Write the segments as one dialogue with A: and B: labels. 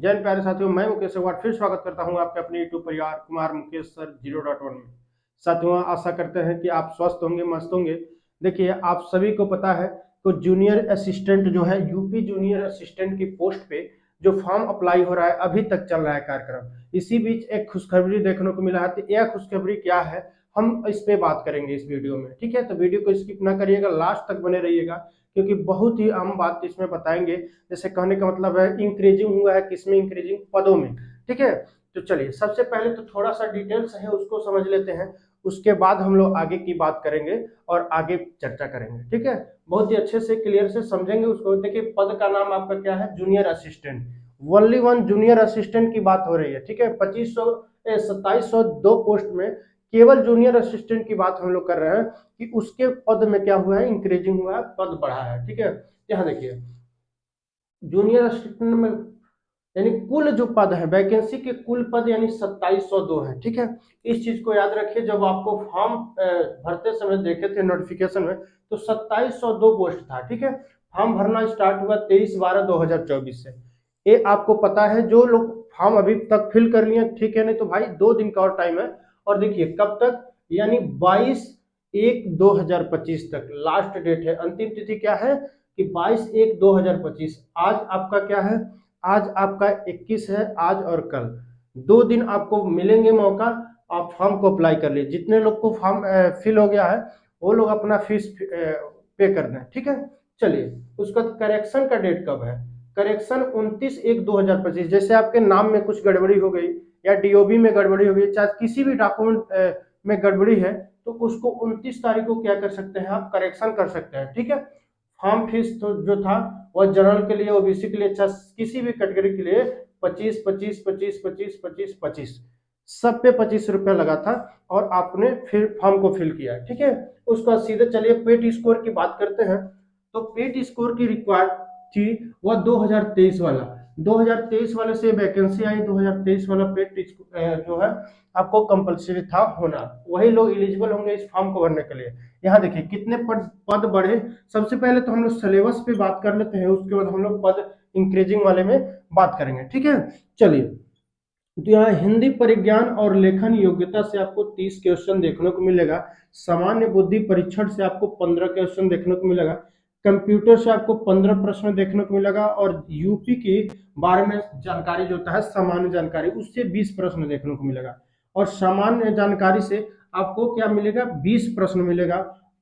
A: जय हिंद प्यारे साथियों, मैं मुकेश अग्रवाल फिर स्वागत करता हूं आपके अपने यूट्यूब परिवार कुमार मुकेश सर 0.1 में। साथियों, आशा करते हैं कि आप स्वस्थ होंगे, मस्त होंगे। देखिए, आप सभी को पता है तो जूनियर असिस्टेंट जो है, यूपी जूनियर असिस्टेंट की पोस्ट पे जो फॉर्म अप्लाई हो रहा है, अभी तक चल रहा है कार्यक्रम। इसी बीच एक खुशखबरी देखने को मिला है, तो यह खुशखबरी क्या है हम इस पे बात करेंगे इस वीडियो में। ठीक है, तो वीडियो को स्किप ना करिएगा, लास्ट तक बने रहिएगा, क्योंकि बहुत ही अहम बात इसमें बताएंगे। जैसे कहने का मतलब है इंक्रीजिंग हुआ है, किसमें इंक्रीजिंग, पदों में। ठीक है, तो चलिए सबसे पहले तो थोड़ा सा डिटेल्स है उसको समझ लेते हैं, उसके बाद हम लोग आगे की बात करेंगे और आगे चर्चा करेंगे। ठीक है, बहुत ही अच्छे से क्लियर से समझेंगे उसको। देखिए, पद का नाम आपका क्या है, junior assistant. Only one junior assistant की बात हो रही है। ठीक है, 2702 पोस्ट में केवल जूनियर असिस्टेंट की बात हम लोग कर रहे हैं कि उसके पद में क्या हुआ है, इंक्रीजिंग हुआ है, पद बढ़ा है। ठीक है, यहाँ देखिए जूनियर असिस्टेंट में यानी कुल जो पद है, वैकेंसी के कुल पद यानी 2702 है। ठीक है, इस चीज को याद रखिए। जब आपको फॉर्म भरते समय देखे थे नोटिफिकेशन में, तो 2702 पोस्ट था। ठीक है, फॉर्म भरना स्टार्ट हुआ 23/12/2024 से। ये आपको पता है, जो लोग फॉर्म अभी तक फिल कर लिए, ठीक है, नहीं तो भाई 2 दिन का और टाइम है। और देखिए कब तक, यानी 22/1/2025 तक लास्ट डेट है। अंतिम तिथि क्या है कि 22/1/2025। आज आपका क्या है, आज आपका 21 है, आज और कल 2 दिन आपको मिलेंगे मौका। आप फॉर्म को अप्लाई कर लीजिए। जितने लोग को फॉर्म फिल हो गया है वो लोग अपना फीस पे कर दें। ठीक है, चलिए उसका करेक्शन का डेट कब है, करेक्शन 29/1/2025। जैसे आपके नाम में कुछ गड़बड़ी हो गई या डीओबी में गड़बड़ी हो गई, चाहे किसी भी डॉक्यूमेंट में गड़बड़ी है, तो उसको 29 तारीख को क्या कर सकते हैं, आप करेक्शन कर सकते हैं। ठीक है, फॉर्म फीस तो जो था वह जनरल के लिए, ओबीसी के लिए, अच्छा किसी भी कैटेगरी के लिए 25 25 25 25 25 25 सब पे 25 रुपया लगा था। और आपने फिर फॉर्म को फिल किया। ठीक है, उसका सीधे चलिए पेट स्कोर की बात करते हैं। तो पेट स्कोर की रिक्वायर्ड थी वह 2023 वाला, 2023 वाले से वैकेंसी आई। 2023 वाला पेट जो है आपको कंपलसरी था होना, वही लोग एलिजिबल होंगे इस फॉर्म को भरने के लिए। यहाँ देखिए कितने पद बढ़े। सबसे पहले तो हम लोग सिलेबस पे बात कर लेते हैं, उसके बाद हम लोग पद इंक्रीजिंग वाले में बात करेंगे। ठीक है, चलिए तो यहाँ हिंदी परिज्ञान और लेखन योग्यता से आपको 30 क्वेश्चन देखने को मिलेगा। सामान्य बुद्धि परीक्षण से आपको 15 क्वेश्चन देखने को मिलेगा। कंप्यूटर से आपको 15 प्रश्न देखने को मिलेगा। और यूपी की बारे में जानकारी जो होता है, सामान्य जानकारी, उससे 20 प्रश्न देखने को मिलेगा। और सामान्य जानकारी से आपको क्या मिलेगा, 20 प्रश्न मिलेगा।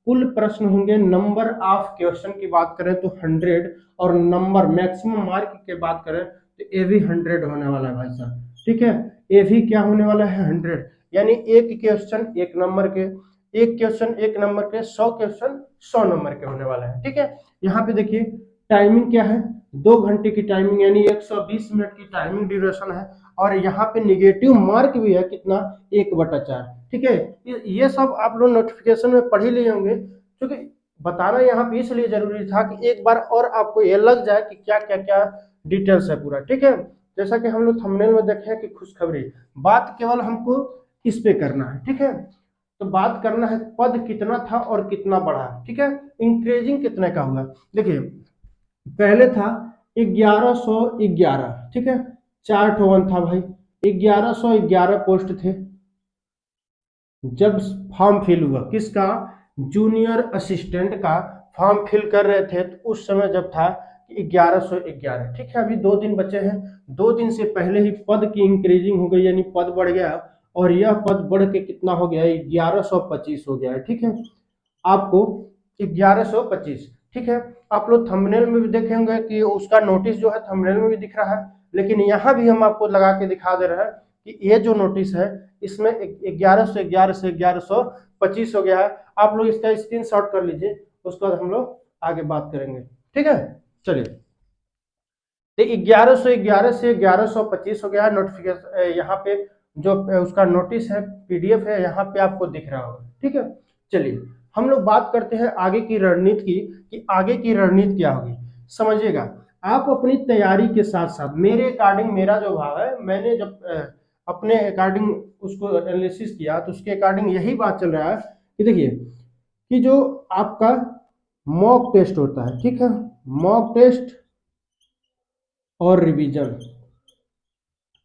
A: कुल प्रश्न होंगे, नंबर ऑफ क्वेश्चन की बात करें तो 100, और नंबर मैक्सिमम मार्क की बात करें तो ये भी 100 होने वाला है भाई साहब। ठीक है, ये भी क्या होने वाला है, 100। यानी एक क्वेश्चन 1 नंबर के, एक क्वेश्चन 1 नंबर के, 100 क्वेश्चन 100 नंबर के होने वाला है। ठीक है, यहाँ पे देखिए टाइमिंग क्या है, 2 घंटे की टाइमिंग, यानी 120 मिनट की टाइमिंग ड्यूरेशन है। और यहाँ पे निगेटिव मार्क भी है कितना, 1/4। ठीक है, ये सब आप लोग नोटिफिकेशन में पढ़ ही लिए होंगे, क्योंकि बताना यहाँ पे इसलिए जरूरी था कि एक बार और आपको ये लग जाए कि क्या क्या क्या डिटेल्स है पूरा। ठीक है, जैसा कि हम लोग थंबनेल में देखे हैं कि खुशखबरी, बात केवल हमको इस पे करना है। ठीक है, तो बात करना है पद कितना था और कितना बढ़ा। ठीक है, इंक्रीजिंग कितने का हुआ, देखिए पहले था 1111। ठीक है, 4 था भाई, 1111 पोस्ट थे जब फॉर्म फिल हुआ। किसका, जूनियर असिस्टेंट का फॉर्म फिल कर रहे थे, तो उस समय जब था 1111। ठीक है, अभी 2 दिन बचे हैं, 2 दिन से पहले ही पद की इंक्रीजिंग हो गई, यानी पद बढ़ गया। और यह पद बढ़ के कितना हो गया है, 1125 हो गया है। ठीक है, आपको 1125। ठीक है, आप लोग थंबनेल में भी देखे होंगे कि उसका नोटिस जो है थंबनेल में भी दिख रहा है, लेकिन यहाँ भी हम आपको लगा के दिखा दे रहे हैं कि ये जो नोटिस है इसमें 1111 से 1125 हो गया है। आप लोग इसका स्क्रीनशॉट कर लीजिए, उसके बाद हम लोग आगे बात करेंगे। ठीक है, चलिए तो 1111 से 1125 हो गया है नोटिफिकेशन। यहाँ पे जो उसका नोटिस है, पीडीएफ है, यहाँ पे आपको दिख रहा होगा। ठीक है, चलिए हम लोग बात करते हैं आगे की रणनीति की, कि आगे की रणनीति क्या होगी। समझिएगा, आप अपनी तैयारी के साथ साथ, मेरे अकॉर्डिंग मेरा जो भाव है, मैंने जब अपने अकॉर्डिंग उसको एनालिसिस किया, तो उसके अकॉर्डिंग यही बात चल रहा है कि देखिए कि जो आपका मॉक टेस्ट होता है, ठीक है, मॉक टेस्ट और रिवीजन,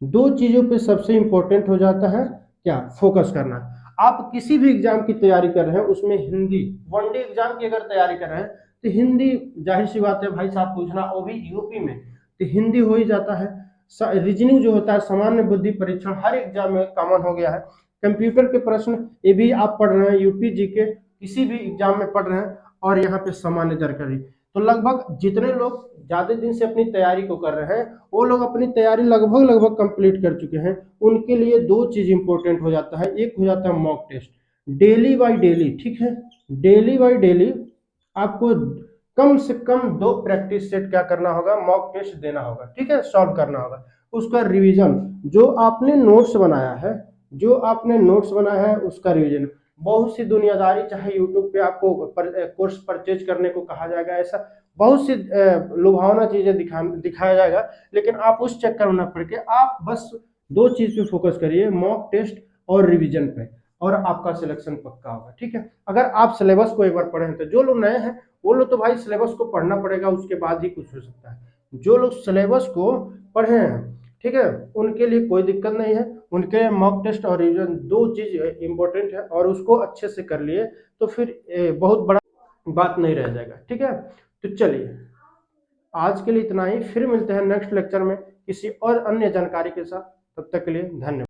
A: दो चीजों पे सबसे इंपॉर्टेंट हो जाता है क्या, फोकस करना। आप किसी भी एग्जाम की तैयारी कर रहे हैं उसमें हिंदी, वनडे एग्जाम की अगर तैयारी कर रहे हैं तो हिंदी, जाहिर सी बात है भाई साहब पूछना, वो भी यूपी में, तो हिंदी हो ही जाता है। रीजनिंग जो होता है, सामान्य बुद्धि परीक्षण, हर एग्जाम में कॉमन हो गया है। कंप्यूटर के प्रश्न ये भी आप पढ़ रहे हैं, यूपी जीके किसी भी एग्जाम में पढ़ रहे हैं, और यहाँ पे सामान्य जानकारी। तो लगभग जितने लोग ज्यादा दिन से अपनी तैयारी को कर रहे हैं, वो लोग अपनी तैयारी लगभग लगभग कंप्लीट कर चुके हैं। उनके लिए दो चीज इंपॉर्टेंट हो जाता है, एक हो जाता है mock test, daily by daily, ठीक है। डेली बाय डेली आपको कम से कम दो प्रैक्टिस सेट क्या करना होगा, मॉक टेस्ट देना होगा, ठीक है, सॉल्व करना होगा। उसका रिवीजन, जो आपने नोट्स बनाया है, जो आपने नोट्स बनाया है उसका रिवीजन। बहुत सी दुनियादारी, चाहे यूट्यूब पे आपको कोर्स परचेज करने को कहा जाएगा, ऐसा बहुत सी लुभावना चीजें दिखाया जाएगा, लेकिन आप उस चक्कर में न पड़ के आप बस दो चीज पे फोकस करिए, मॉक टेस्ट और रिवीजन पे, और आपका सिलेक्शन पक्का होगा, ठीक है। अगर आप सिलेबस को एक बार पढ़े हैं, तो जो लोग नए हैं वो लोग तो भाई सिलेबस को पढ़ना पड़ेगा, उसके बाद ही कुछ हो सकता है। जो लोग सिलेबस को पढ़े हैं, ठीक है, उनके लिए कोई दिक्कत नहीं है, उनके मॉक टेस्ट और रिवीजन दो चीज इंपॉर्टेंट है, और उसको अच्छे से कर लिए तो फिर बहुत बड़ा बात नहीं रह जाएगा, ठीक है। तो चलिए आज के लिए इतना ही, फिर मिलते हैं नेक्स्ट लेक्चर में किसी और अन्य जानकारी के साथ, तब तक के लिए धन्यवाद।